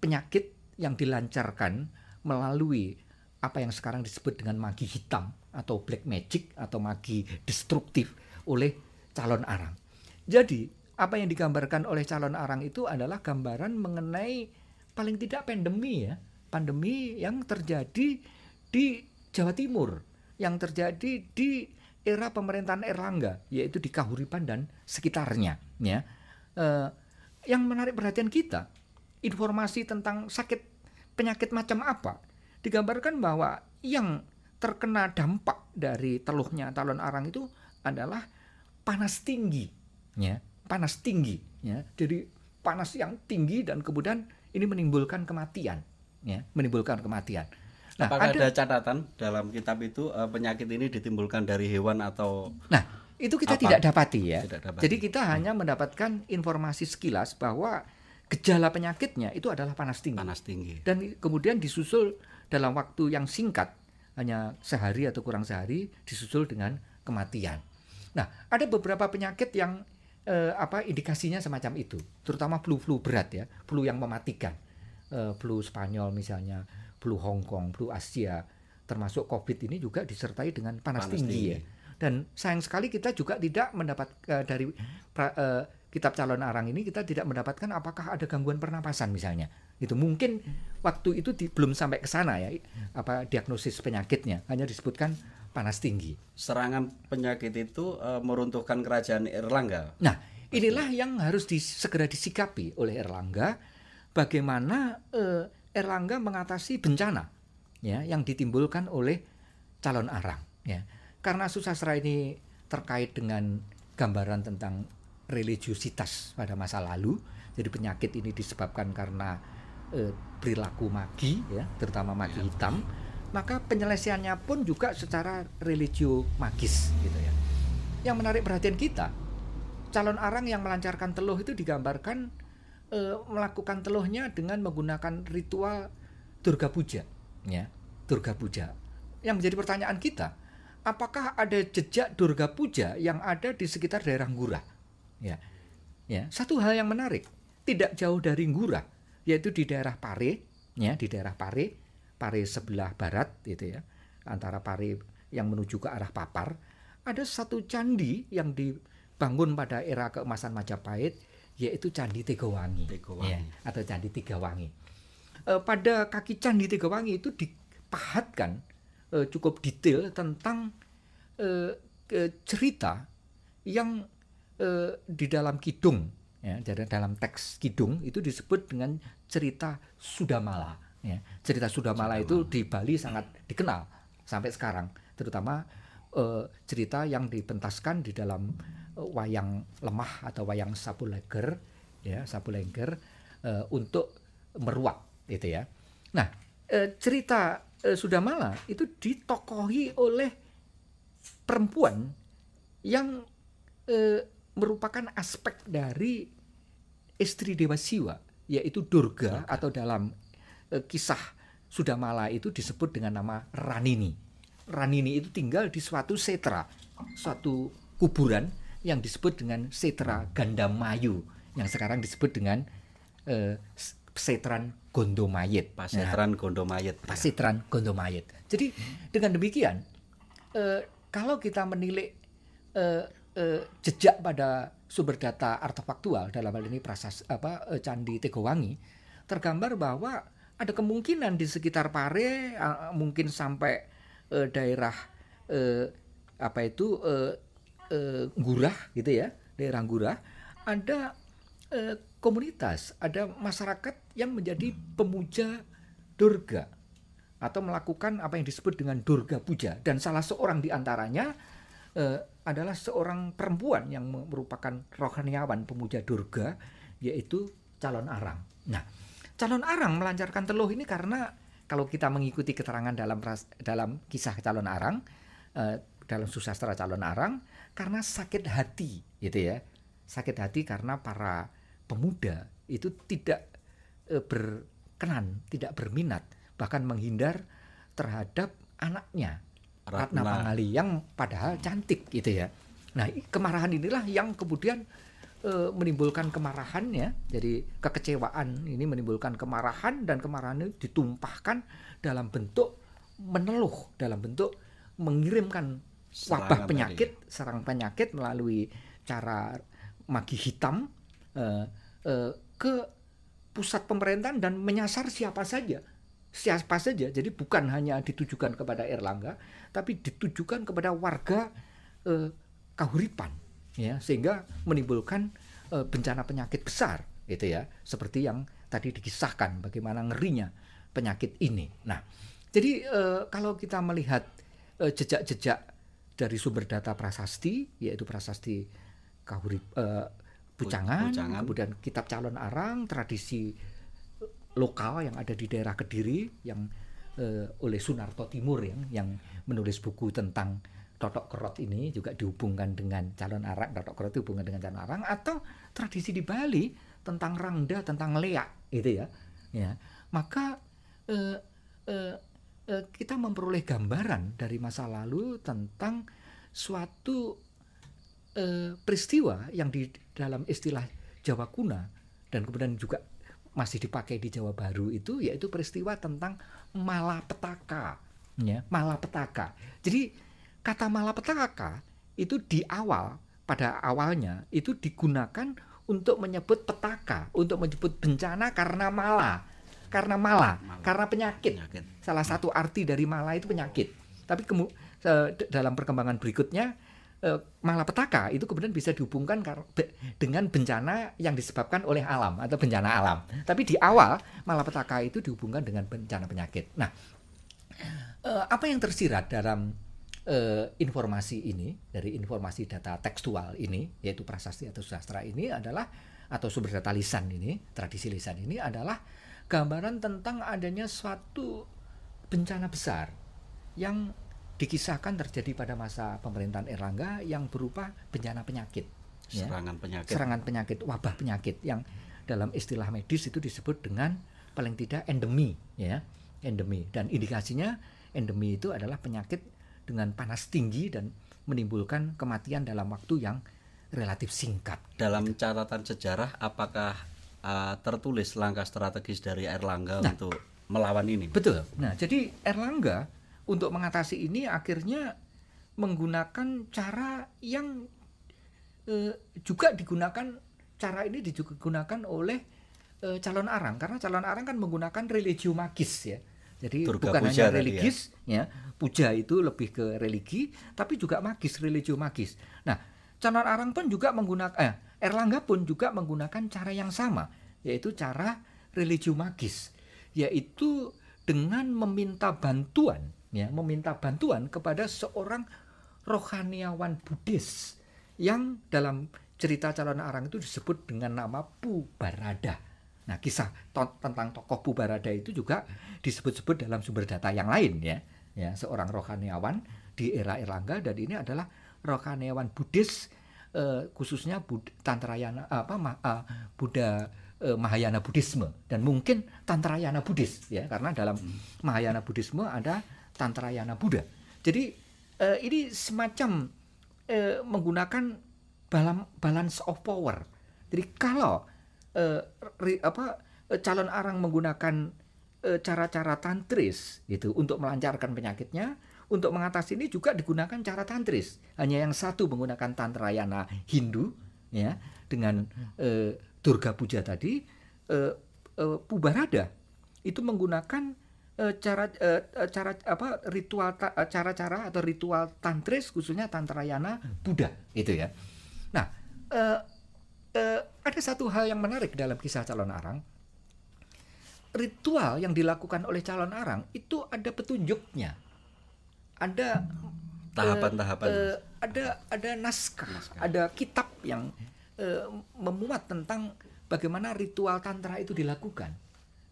S2: penyakit yang dilancarkan melalui apa yang sekarang disebut dengan magi hitam atau black magic atau magi destruktif oleh calon arang. Jadi apa yang digambarkan oleh calon arang itu adalah gambaran mengenai paling tidak pandemi yang terjadi di Jawa Timur, yang terjadi di era pemerintahan Erlangga, yaitu di Kahuripan dan sekitarnya, ya. Yang menarik perhatian kita, informasi tentang penyakit macam apa, digambarkan bahwa yang terkena dampak dari teluhnya calon arang itu adalah panas tinggi, ya, ya. Jadi panas yang tinggi dan kemudian ini menimbulkan kematian, ya, Nah,
S1: apakah ada catatan dalam kitab itu penyakit ini ditimbulkan dari hewan atau?
S2: Nah, itu kita tidak dapati, ya. Jadi kita hanya mendapatkan informasi sekilas bahwa gejala penyakitnya itu adalah panas tinggi. Dan kemudian disusul dalam waktu yang singkat, hanya sehari atau kurang sehari, disusul dengan kematian. Nah, ada beberapa penyakit yang indikasinya semacam itu, terutama flu berat, ya, flu yang mematikan, flu Spanyol misalnya, flu Hong Kong, flu Asia, termasuk COVID ini juga disertai dengan panas tinggi. Ya. Dan sayang sekali kita juga tidak mendapat dari kitab calon arang ini kita tidak mendapatkan apakah ada gangguan pernapasan misalnya. Itu mungkin waktu itu belum sampai ke sana, ya, diagnosis penyakitnya, hanya disebutkan panas tinggi.
S1: Serangan penyakit itu meruntuhkan kerajaan Erlangga.
S2: Nah, inilah yang harus segera disikapi oleh Erlangga, bagaimana Erlangga mengatasi bencana, ya, yang ditimbulkan oleh calon arang, ya. Karena susastra ini terkait dengan gambaran tentang religiositas pada masa lalu, jadi penyakit ini disebabkan karena perilaku magi, ya, terutama magi hitam, maka penyelesaiannya pun juga secara religio magis, gitu, ya. Yang menarik perhatian kita, calon arang yang melancarkan teluh itu digambarkan melakukan teluhnya dengan menggunakan ritual Durga Puja, ya, Durga Puja. Yang menjadi pertanyaan kita, apakah ada jejak Durga Puja yang ada di sekitar daerah Ngurah? Ya, satu hal yang menarik, tidak jauh dari Ngurah, yaitu di daerah Pare, ya, di daerah Pare sebelah barat, gitu, ya, antara Pare yang menuju ke arah Papar, ada satu candi yang dibangun pada era keemasan Majapahit, yaitu Candi Tegawangi. Ya, atau Candi Tigawangi. Pada kaki Candi Tegawangi itu dipahatkan cukup detail tentang cerita yang di dalam kidung, ya, dalam teks kidung itu disebut dengan cerita Sudamala. Ya. Cerita Sudamala itu di Bali sangat dikenal sampai sekarang, terutama cerita yang dipentaskan di dalam wayang lemah atau wayang Sapuleger, ya, Sapuleger untuk meruak, gitu ya. Nah, cerita Sudamala itu ditokohi oleh perempuan yang merupakan aspek dari istri Dewa Siwa, yaitu Durga, atau dalam kisah Sudamala itu disebut dengan nama Ranini. Ranini itu tinggal di suatu setra, suatu kuburan yang disebut dengan Setra Gandamayu, yang sekarang disebut dengan Pasetran Gondomayit.
S1: Pasetran Gondomayit.
S2: Pasetran Gondomayit. Jadi dengan demikian, kalau kita menilik jejak pada sumber data artefaktual, dalam hal ini Candi Tegawangi, tergambar bahwa ada kemungkinan di sekitar Pare, mungkin sampai daerah Ngurah, gitu ya, daerah Ngurah, ada komunitas, ada masyarakat yang menjadi pemuja Durga atau melakukan apa yang disebut dengan Durga Puja, dan salah seorang di antaranya adalah seorang perempuan yang merupakan rohaniawan pemuja Durga, yaitu Calon Arang. Nah, Calon Arang melancarkan teluh ini karena kalau kita mengikuti keterangan dalam kisah Calon Arang, dalam susastra Calon Arang, karena sakit hati, gitu ya, sakit hati karena para pemuda itu tidak berkenan, tidak berminat, bahkan menghindar terhadap anaknya Ratna Pangali yang padahal cantik, gitu ya. Nah, kemarahan inilah yang kemudian menimbulkan kemarahan, ya. Jadi kekecewaan ini menimbulkan kemarahan, dan kemarahan itu ditumpahkan dalam bentuk meneluh, dalam bentuk mengirimkan wabah penyakit, serang penyakit melalui cara magi hitam ke pusat pemerintahan dan menyasar siapa saja. Jadi bukan hanya ditujukan kepada Erlangga, tapi ditujukan kepada warga Kahuripan, ya, sehingga menimbulkan bencana penyakit besar, gitu ya, seperti yang tadi dikisahkan bagaimana ngerinya penyakit ini. Nah, jadi kalau kita melihat jejak-jejak dari sumber data prasasti, yaitu prasasti Pucangan, kemudian kitab Calon Arang, tradisi lokal yang ada di daerah Kediri yang oleh Sunarto Timur yang menulis buku tentang Totok Kerot ini juga dihubungkan dengan Calon Arang, Totok Kerot dihubungkan dengan Calon Arang, atau tradisi di Bali tentang Rangda, tentang Leak, gitu ya. Ya, maka kita memperoleh gambaran dari masa lalu tentang suatu peristiwa yang di dalam istilah Jawa Kuna dan kemudian juga masih dipakai di Jawa Baru itu, yaitu peristiwa tentang malapetaka, ya, malapetaka. Jadi kata malapetaka itu pada awalnya itu digunakan untuk menyebut petaka, untuk menyebut bencana karena penyakit. Salah satu arti dari mala itu penyakit. Tapi dalam perkembangan berikutnya malapetaka itu kemudian bisa dihubungkan dengan bencana yang disebabkan oleh alam atau bencana alam. Tapi di awal malapetaka itu dihubungkan dengan bencana penyakit. Nah, apa yang tersirat dalam informasi ini, dari informasi data tekstual ini, yaitu prasasti atau sastra ini adalah, atau sumber data lisan ini, tradisi lisan ini adalah gambaran tentang adanya suatu bencana besar yang dikisahkan terjadi pada masa pemerintahan Erlangga yang berupa bencana penyakit, serangan penyakit, wabah penyakit yang dalam istilah medis itu disebut dengan paling tidak endemi, ya, endemi. Dan indikasinya endemi itu adalah penyakit dengan panas tinggi dan menimbulkan kematian dalam waktu yang relatif singkat.
S1: Dalam catatan sejarah, apakah tertulis langkah strategis dari Erlangga untuk melawan ini?
S2: Betul. Nah, jadi Erlangga untuk mengatasi ini akhirnya menggunakan cara yang juga digunakan, cara ini digunakan oleh calon arang, karena calon arang kan menggunakan religio magis ya. Jadi
S1: Durga
S2: bukan
S1: puja
S2: hanya
S1: tadi
S2: religis ya, puja itu lebih ke religi, tapi juga magis, religio magis. Nah, calon arang pun juga menggunakan Erlangga pun juga menggunakan cara yang sama, yaitu cara religio magis, yaitu dengan meminta bantuan kepada seorang rohaniawan Buddhis yang dalam cerita calon arang itu disebut dengan nama Pubarada. Nah, kisah tentang tokoh Pubarada itu juga disebut-sebut dalam sumber data yang lain ya. Ya, seorang rohaniawan di era Erlangga, dan ini adalah rohaniawan Buddhis, khususnya Tantrayana Buddha Mahayana Buddhisme, dan mungkin Tantrayana Buddhis ya, karena dalam Mahayana Buddhisme ada Tantrayana Buddha. Jadi ini semacam menggunakan balance of power. Jadi kalau calon arang menggunakan cara-cara tantris gitu untuk melancarkan penyakitnya, untuk mengatasi ini juga digunakan cara tantris. Hanya yang satu menggunakan Tantrayana Hindu ya, dengan Durga Puja tadi. Pubarada itu menggunakan cara-cara atau ritual tantris, khususnya Tantrayana Buddha itu ya. Nah, ada satu hal yang menarik dalam kisah calon arang. Ritual yang dilakukan oleh calon arang itu ada petunjuknya, ada
S1: tahapan-tahapan,
S2: ada naskah, ada kitab yang memuat tentang bagaimana ritual tantra itu dilakukan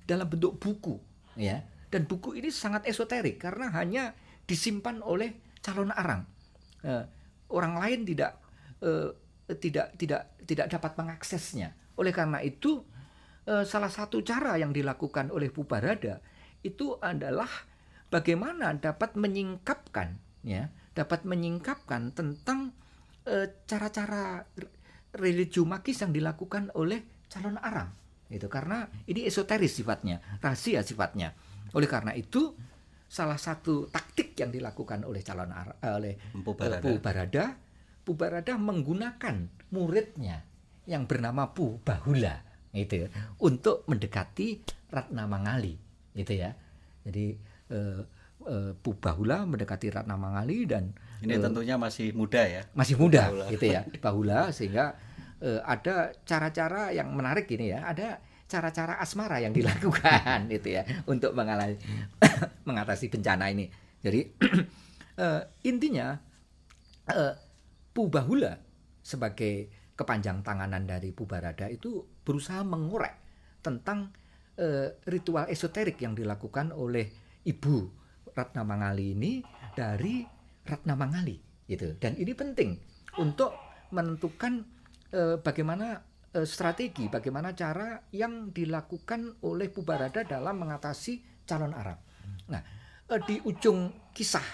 S2: dalam bentuk buku ya. Dan buku ini sangat esoterik karena hanya disimpan oleh calon arang. Orang lain tidak dapat mengaksesnya. Oleh karena itu, salah satu cara yang dilakukan oleh Pubarada itu adalah bagaimana dapat menyingkapkan tentang cara-cara religio magis yang dilakukan oleh calon arang. Itu karena ini esoteris sifatnya, rahasia sifatnya. Oleh karena itu, salah satu taktik yang dilakukan oleh Pubarada menggunakan muridnya yang bernama Pubahula itu untuk mendekati Ratna Mangali itu ya. Jadi Pubahula mendekati Ratna Mangali, dan
S1: ini tentunya masih muda ya.
S2: Masih muda gitu ya, Pubahula, sehingga ada cara-cara yang menarik ini ya, ada cara-cara asmara yang dilakukan itu ya untuk mengatasi bencana ini. Jadi intinya Pubahula sebagai kepanjang tanganan dari Pubarada itu berusaha mengorek tentang ritual esoterik yang dilakukan oleh Ibu Ratna Mangali ini dari Ratna Mangali gitu. Dan ini penting untuk menentukan bagaimana strategi, bagaimana cara yang dilakukan oleh Pubarada dalam mengatasi calon arang. Nah, di ujung kisah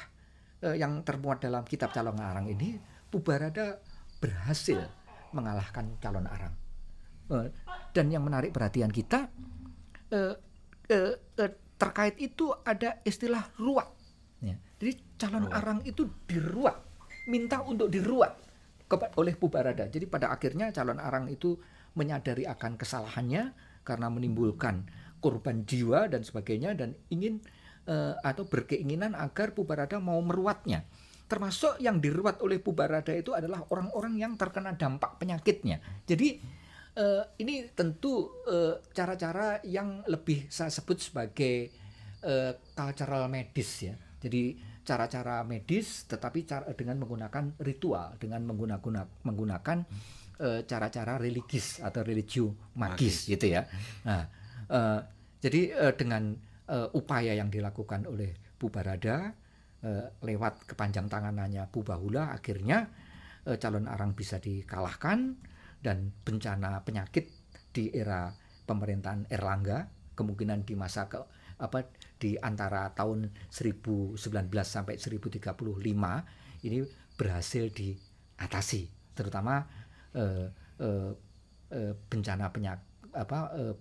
S2: yang termuat dalam kitab calon arang ini, Pubarada berhasil mengalahkan calon arang. Dan yang menarik perhatian kita, terkait itu ada istilah ruat. Ya. Jadi calon arang itu diruat, minta untuk diruat oleh Pubarada. Jadi pada akhirnya calon arang itu menyadari akan kesalahannya karena menimbulkan korban jiwa dan sebagainya, dan ingin atau berkeinginan agar Pubarada mau meruatnya. Termasuk yang diruat oleh Pubarada itu adalah orang-orang yang terkena dampak penyakitnya. Jadi ini tentu cara-cara yang lebih saya sebut sebagai cultural medis ya. Jadi cara-cara medis tetapi dengan menggunakan ritual, dengan menggunakan cara-cara religis atau religio magis gitu ya. Nah, jadi dengan upaya yang dilakukan oleh Pubarada lewat kepanjang tanganannya Pubahula, akhirnya calon arang bisa dikalahkan, dan bencana penyakit di era pemerintahan Erlangga kemungkinan di masa di antara tahun 1019 sampai 1035 ini berhasil diatasi, terutama bencana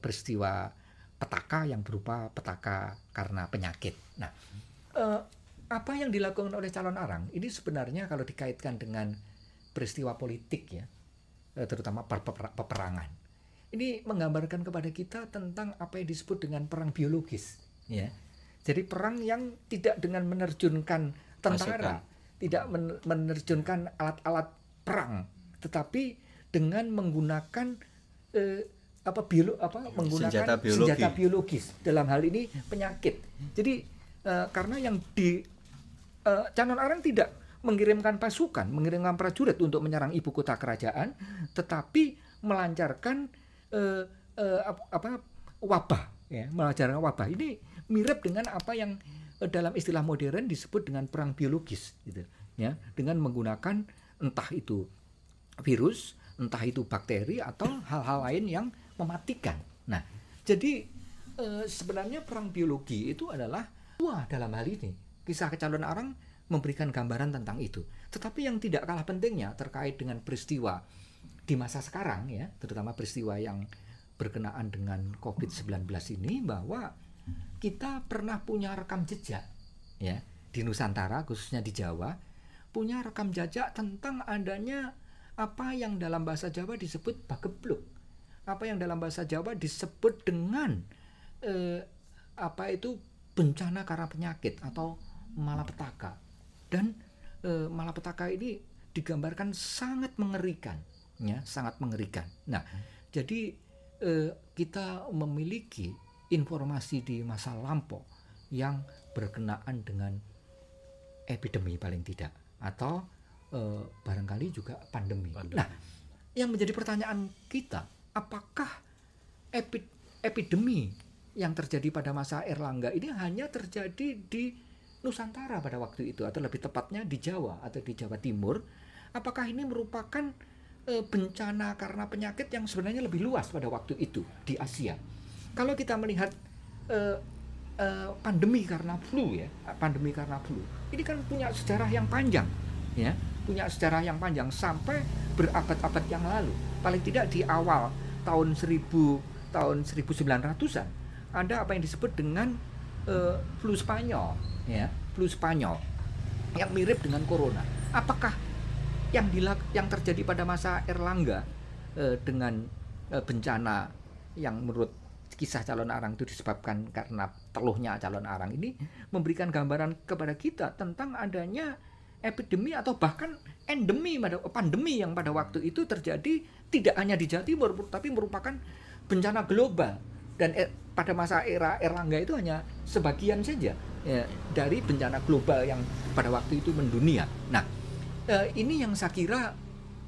S2: peristiwa petaka yang berupa petaka karena penyakit. Nah, apa yang dilakukan oleh calon arang ini sebenarnya kalau dikaitkan dengan peristiwa politik ya, terutama peperangan, ini menggambarkan kepada kita tentang apa yang disebut dengan perang biologis ya. Jadi perang yang tidak dengan menerjunkan tentara, tidak menerjunkan alat-alat perang, tetapi dengan menggunakan menggunakan senjata biologis, dalam hal ini penyakit. Jadi karena yang calon arang tidak mengirimkan pasukan, mengirimkan prajurit untuk menyerang ibu kota kerajaan, tetapi melancarkan wabah, ya, melancarkan wabah. Ini mirip dengan apa yang dalam istilah modern disebut dengan perang biologis, gitu, ya, dengan menggunakan entah itu virus, entah itu bakteri atau hal-hal lain yang mematikan. Nah, jadi sebenarnya perang biologi itu adalah dalam hal ini kisah calon arang memberikan gambaran tentang itu. Tetapi yang tidak kalah pentingnya terkait dengan peristiwa di masa sekarang ya, terutama peristiwa yang berkenaan dengan COVID-19 ini, bahwa kita pernah punya rekam jejak ya di Nusantara, khususnya di Jawa, punya rekam jejak tentang adanya apa yang dalam bahasa Jawa disebut pagebluk, apa yang dalam bahasa Jawa disebut dengan bencana karena penyakit atau malapetaka. Dan malapetaka ini digambarkan sangat mengerikan, ya, sangat mengerikan. Nah, jadi kita memiliki informasi di masa lampau yang berkenaan dengan epidemi paling tidak, atau barangkali juga pandemi. Nah, yang menjadi pertanyaan kita, apakah epidemi yang terjadi pada masa Erlangga ini hanya terjadi di Nusantara pada waktu itu, atau lebih tepatnya di Jawa atau di Jawa Timur? Apakah ini merupakan bencana karena penyakit yang sebenarnya lebih luas pada waktu itu di Asia? Kalau kita melihat pandemi karena flu ya, pandemi karena flu ini kan punya sejarah yang panjang ya, punya sejarah yang panjang sampai berabad-abad yang lalu. Paling tidak di awal tahun 1900-an ada apa yang disebut dengan flu Spanyol ya, flu Spanyol yang mirip dengan corona. Apakah yang terjadi pada masa Erlangga dengan bencana yang menurut kisah calon arang itu disebabkan karena teluhnya calon arang ini, memberikan gambaran kepada kita tentang adanya epidemi atau bahkan endemi, pandemi yang pada waktu itu terjadi tidak hanya di Jawa Timur tapi merupakan bencana global. Dan pada masa era Erlangga itu hanya sebagian saja ya, dari bencana global yang pada waktu itu mendunia. Nah, ini yang saya kira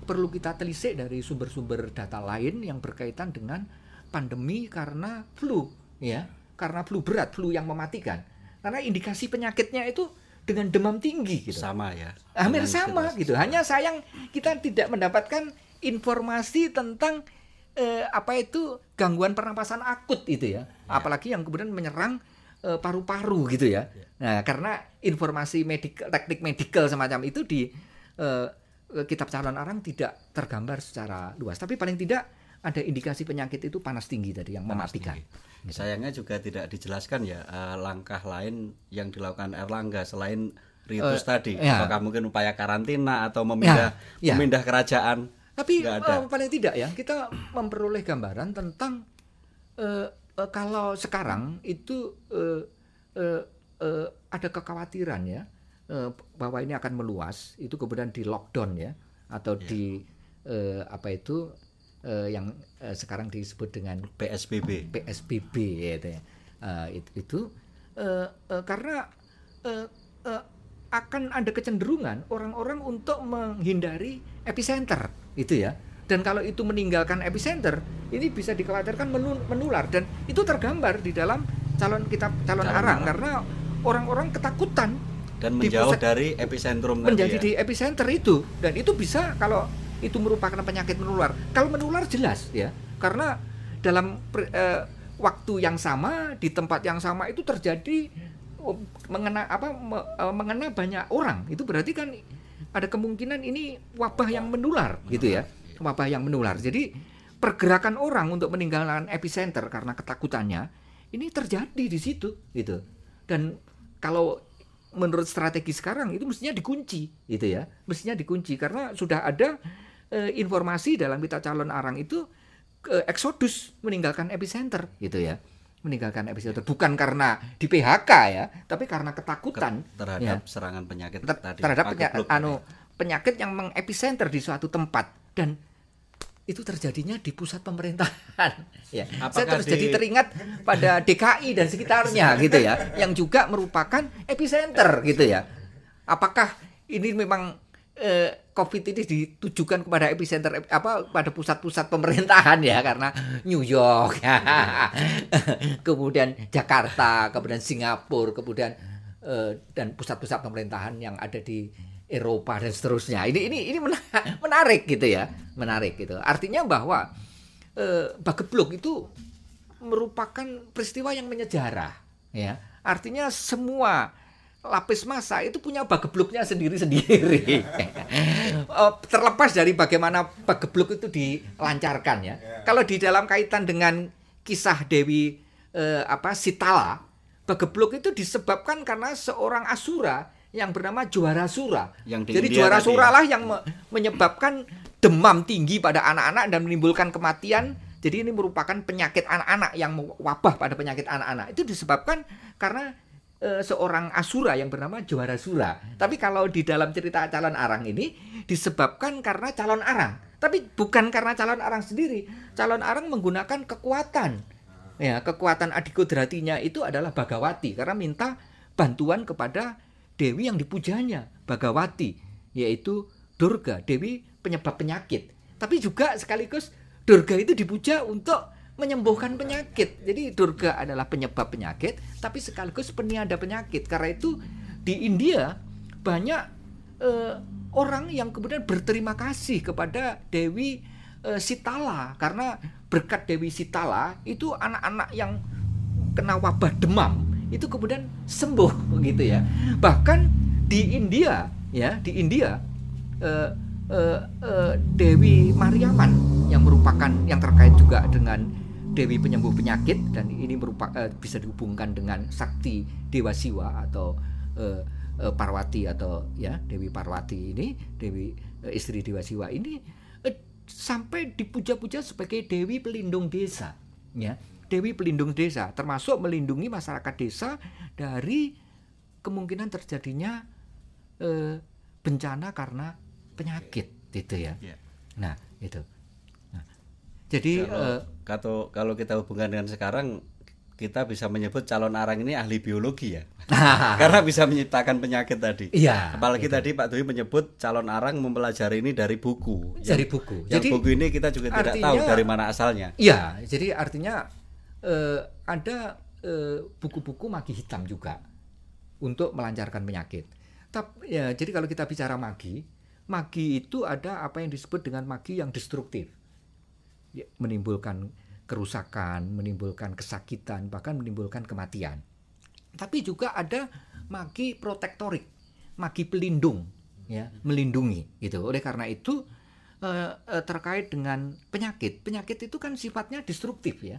S2: perlu kita telisik dari sumber-sumber data lain yang berkaitan dengan pandemi karena flu ya, karena flu berat, flu yang mematikan. Karena indikasi penyakitnya itu dengan demam tinggi gitu.
S1: Sama ya.
S2: Hampir sama gitu. Hanya sayang kita tidak mendapatkan informasi tentang gangguan pernapasan akut itu ya. Apalagi yang kemudian menyerang paru-paru gitu ya. Nah, karena informasi teknik medikal semacam itu di kitab calon arang tidak tergambar secara luas. Tapi paling tidak ada indikasi penyakit itu panas tinggi tadi yang mematikan.
S1: Gitu. Sayangnya juga tidak dijelaskan ya langkah lain yang dilakukan Erlangga selain ritus tadi. Ya. Apakah mungkin upaya karantina atau memindah kerajaan?
S2: Tapi paling tidak ya kita memperoleh gambaran tentang kalau sekarang itu ada kekhawatiran ya bahwa ini akan meluas, itu kemudian di lockdown ya, atau di yang sekarang disebut dengan
S1: PSBB
S2: ya, karena akan ada kecenderungan orang-orang untuk menghindari epicenter itu ya. Dan kalau itu meninggalkan epicenter, ini bisa dikhawatirkan menular, dan itu tergambar di dalam calon arang karena orang-orang ketakutan
S1: dan menjauh dari epicentrum
S2: menjadi di epicenter itu, dan itu bisa kalau itu merupakan penyakit menular. Kalau menular jelas ya, karena dalam waktu yang sama di tempat yang sama itu terjadi mengena banyak orang, itu berarti kan ada kemungkinan ini wabah yang menular gitu ya, wabah yang menular. Jadi pergerakan orang untuk meninggalkan epicenter karena ketakutannya ini terjadi di situ gitu. Dan kalau menurut strategi sekarang itu mestinya dikunci gitu ya. Mestinya dikunci karena sudah ada informasi dalam pita calon Arang itu eksodus meninggalkan epicenter gitu ya. Meninggalkan epicenter bukan karena di PHK ya, tapi karena ketakutan
S1: terhadap serangan penyakit tadi.
S2: Terhadap penyakit yang mengepicenter di suatu tempat dan itu terjadinya di pusat pemerintahan ya. Saya terus jadi teringat pada DKI dan sekitarnya gitu ya, yang juga merupakan epicenter gitu ya. Apakah ini memang COVID ini ditujukan kepada epicenter pada pusat-pusat pemerintahan ya, karena New York ya. Kemudian Jakarta, kemudian Singapura, kemudian dan pusat-pusat pemerintahan yang ada di Eropa dan seterusnya. Ini menarik gitu ya, menarik gitu. Artinya bahwa Bagebluk itu merupakan peristiwa yang menyejarah, ya. Artinya semua lapis massa itu punya Bagebluknya sendiri-sendiri. Terlepas dari bagaimana Bagebluk itu dilancarkan ya. Kalau di dalam kaitan dengan kisah Dewi Sitala, Bagebluk itu disebabkan karena seorang asura yang bernama Juarasura. Jadi Juarasura lah yang menyebabkan demam tinggi pada anak-anak dan menimbulkan kematian. Jadi ini merupakan penyakit anak-anak yang wabah pada penyakit anak-anak. Itu disebabkan karena seorang asura yang bernama Juarasura. Tapi kalau di dalam cerita calon Arang ini disebabkan karena calon Arang. Tapi bukan karena calon Arang sendiri. Calon Arang menggunakan kekuatan. Ya, kekuatan adikodratinya itu adalah Bagawati karena minta bantuan kepada Dewi yang dipujanya, Bagawati, yaitu Durga, Dewi penyebab penyakit. Tapi juga sekaligus Durga itu dipuja untuk menyembuhkan penyakit. Jadi Durga adalah penyebab penyakit, tapi sekaligus peniada penyakit. Karena itu di India banyak orang yang kemudian berterima kasih kepada Dewi Sitala. Karena berkat Dewi Sitala itu anak-anak yang kena wabah demam itu kemudian sembuh gitu ya. Bahkan di India ya, di India Dewi Mariaman yang merupakan yang terkait juga dengan Dewi penyembuh penyakit, dan ini merupakan bisa dihubungkan dengan sakti Dewa Siwa atau Parwati atau ya Dewi Parwati ini, Dewi istri Dewa Siwa ini sampai dipuja-puja sebagai Dewi pelindung desa ya. Dewi pelindung desa, termasuk melindungi masyarakat desa dari kemungkinan terjadinya bencana karena penyakit, gitu ya. Nah, itu. Nah, jadi
S1: kalau kita hubungkan dengan sekarang, kita bisa menyebut calon Arang ini ahli biologi ya, karena bisa menciptakan penyakit tadi.
S2: Iya.
S1: Apalagi tadi Pak Dwi menyebut calon Arang mempelajari ini dari buku.
S2: Dari buku.
S1: Jadi buku ini kita juga tidak tahu dari mana asalnya.
S2: Iya, jadi artinya ada buku-buku magi hitam juga untuk melancarkan penyakit. Tapi ya, jadi kalau kita bicara magi itu ada apa yang disebut dengan magi yang destruktif, ya, menimbulkan kerusakan, menimbulkan kesakitan, bahkan menimbulkan kematian. Tapi juga ada magi protektorik, magi pelindung, ya, melindungi. Gitu. Oleh karena itu terkait dengan penyakit itu kan sifatnya destruktif ya.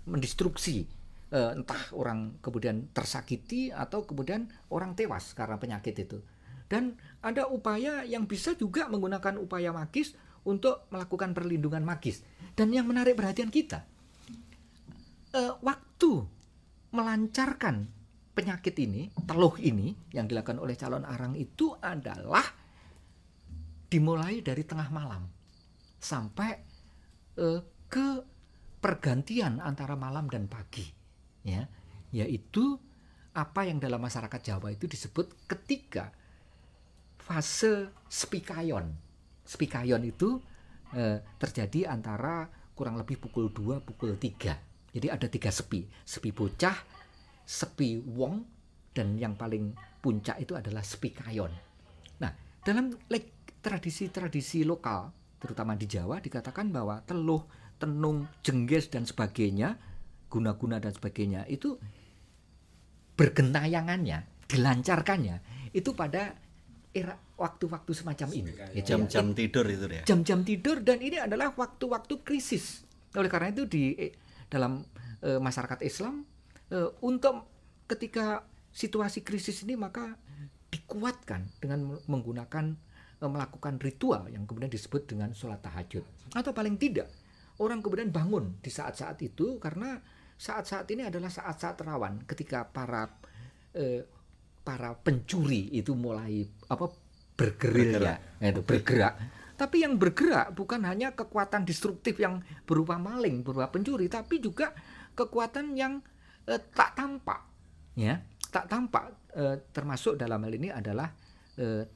S2: Mendestruksi, entah orang kemudian tersakiti atau kemudian orang tewas karena penyakit itu. Dan ada upaya yang bisa juga menggunakan upaya magis untuk melakukan perlindungan magis. Dan yang menarik perhatian kita, waktu melancarkan penyakit ini, teluh ini yang dilakukan oleh calon Arang itu adalah dimulai dari tengah malam sampai ke pergantian antara malam dan pagi, ya, yaitu apa yang dalam masyarakat Jawa itu disebut ketika fase spikayon. Spikayon itu terjadi antara kurang lebih pukul 2, pukul 3. Jadi ada 3 sepi bocah, sepi wong, dan yang paling puncak itu adalah spikayon. Nah, dalam tradisi-tradisi lokal, terutama di Jawa, dikatakan bahwa teluh, tenung, jengges dan sebagainya, guna-guna dan sebagainya itu bergentayangannya, dilancarkannya itu pada era waktu-waktu semacam ini.
S1: Jam-jam tidur itu ya.
S2: Jam-jam tidur, dan ini adalah waktu-waktu krisis. Oleh karena itu di dalam masyarakat Islam untuk ketika situasi krisis ini maka dikuatkan dengan menggunakan melakukan ritual yang kemudian disebut dengan sholat tahajud. Atau paling tidak orang kemudian bangun di saat-saat itu, karena saat-saat ini adalah saat-saat rawan ketika para pencuri itu mulai bergerilya, itu bergerak. Tapi yang bergerak bukan hanya kekuatan destruktif yang berupa maling, berupa pencuri, tapi juga kekuatan yang tak tampak, ya, tak tampak. Termasuk dalam hal ini adalah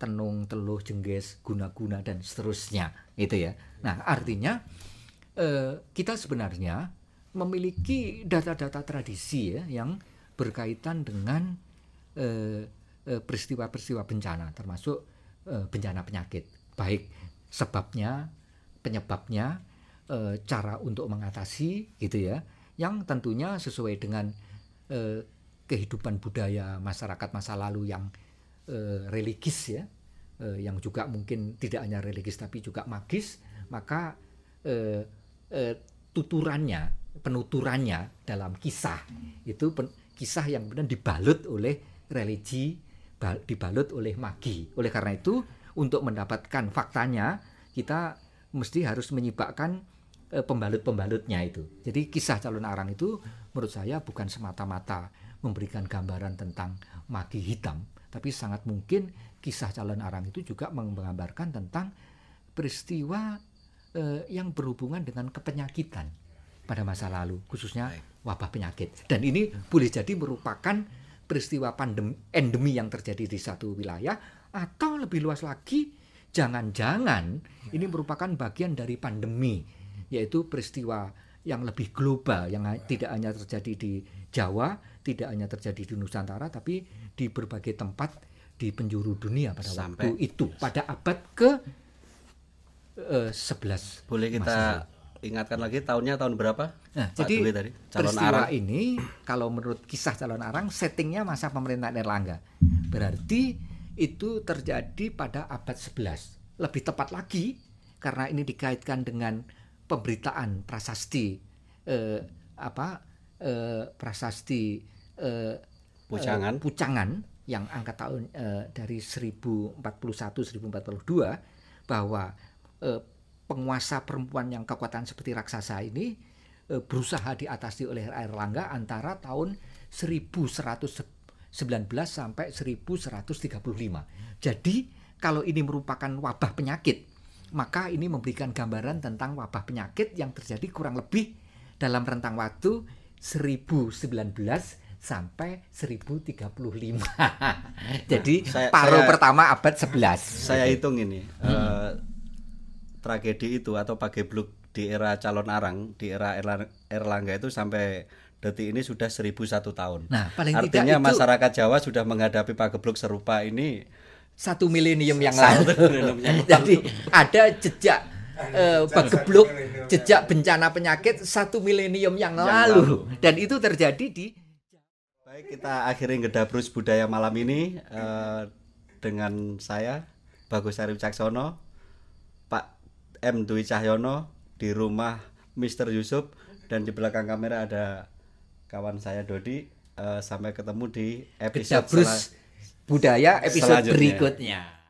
S2: tenung, teluh, jengges, guna-guna dan seterusnya, itu ya. Nah, artinya kita sebenarnya memiliki data-data tradisi ya yang berkaitan dengan peristiwa-peristiwa bencana, termasuk bencana penyakit, baik sebabnya, penyebabnya, cara untuk mengatasi, gitu ya, yang tentunya sesuai dengan kehidupan budaya masyarakat masa lalu yang religis ya, yang juga mungkin tidak hanya religis tapi juga magis, maka penuturannya dalam kisah itu kisah yang benar dibalut oleh religi, dibalut oleh magi. Oleh karena itu, untuk mendapatkan faktanya kita mesti harus menyibakkan pembalut-pembalutnya itu. Jadi kisah calon arang itu menurut saya bukan semata-mata memberikan gambaran tentang magi hitam, tapi sangat mungkin kisah calon arang itu juga menggambarkan tentang peristiwa yang berhubungan dengan kepenyakitan pada masa lalu, khususnya wabah penyakit. Dan ini boleh jadi merupakan peristiwa endemi yang terjadi di satu wilayah, atau lebih luas lagi, jangan-jangan ini merupakan bagian dari pandemi, yaitu peristiwa yang lebih global, yang tidak hanya terjadi di Jawa, tidak hanya terjadi di Nusantara, tapi di berbagai tempat di penjuru dunia pada waktu itu, pada abad ke-11.
S1: Boleh kita ingatkan lagi tahunnya tahun berapa?
S2: Nah, jadi tadi, peristiwa arang ini kalau menurut kisah calon arang settingnya masa pemerintahan Erlangga. Berarti itu terjadi pada abad 11. Lebih tepat lagi karena ini dikaitkan dengan pemberitaan prasasti Pucangan yang angka tahun dari 1041-1042 bahwa penguasa perempuan yang kekuatan seperti raksasa ini berusaha diatasi oleh Erlangga antara tahun 1119 sampai 1135. Jadi kalau ini merupakan wabah penyakit, maka ini memberikan gambaran tentang wabah penyakit yang terjadi kurang lebih dalam rentang waktu 1019 sampai 1035. Jadi paruh pertama abad 11.
S1: Saya hitung ini tragedi itu atau pagebluk di era calon arang, di era Erlangga itu sampai detik ini sudah 1001 tahun.
S2: Nah, paling
S1: artinya
S2: tidak
S1: masyarakat Jawa sudah menghadapi pagebluk serupa ini
S2: 1 milenium yang lalu. Jadi ada jejak pagebluk, jejak bencana penyakit 1 milenium yang lalu. Dan itu terjadi di.
S1: Baik, kita akhiri Ngedabrus Budaya malam ini dengan saya Bagus Ari Wicaksono, Pak M. Dwi Cahyono di rumah Mr. Yusuf, dan di belakang kamera ada kawan saya Dodi. Sampai ketemu di episode
S2: Budaya episode berikutnya.